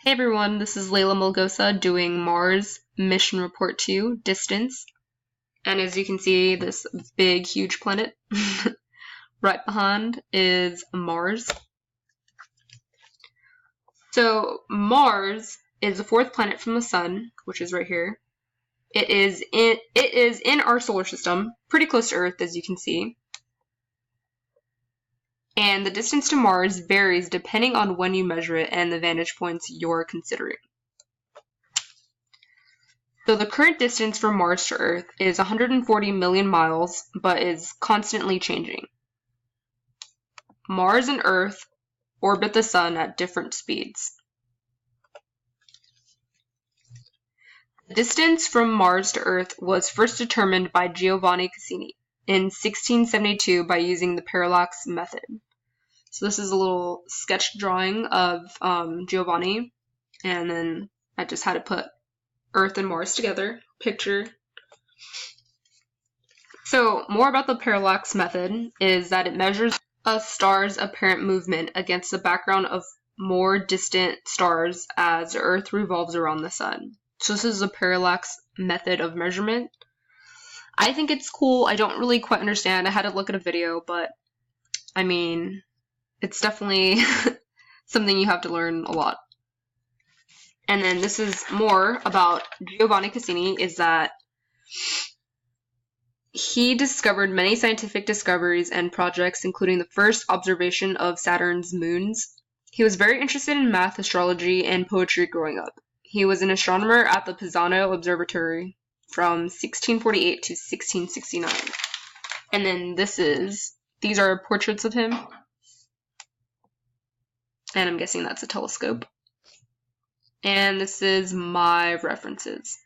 Hey everyone, this is Layla Mulgosa doing Mars Mission Report 2, Distance. And as you can see, this big, huge planet right behind is Mars. So Mars is the fourth planet from the Sun, which is right here. It is in our solar system, pretty close to Earth, as you can see. And the distance to Mars varies depending on when you measure it and the vantage points you're considering. So the current distance from Mars to Earth is 140 million miles, but is constantly changing. Mars and Earth orbit the Sun at different speeds. The distance from Mars to Earth was first determined by Giovanni Cassini in 1672 by using the parallax method. So this is a little sketch drawing of Giovanni, and then I just had to put Earth and Mars together, picture. So more about the parallax method is that it measures a star's apparent movement against the background of more distant stars as Earth revolves around the Sun. So this is a parallax method of measurement. I think it's cool. I don't really quite understand. I had to look at a video, but I mean, it's definitely something you have to learn a lot. And then this is more about Giovanni Cassini, is that he discovered many scientific discoveries and projects, including the first observation of Saturn's moons. He was very interested in math, astrology, and poetry growing up. He was an astronomer at the Pisano Observatory from 1648 to 1669. And then these are portraits of him. And I'm guessing that's a telescope. And this is my references.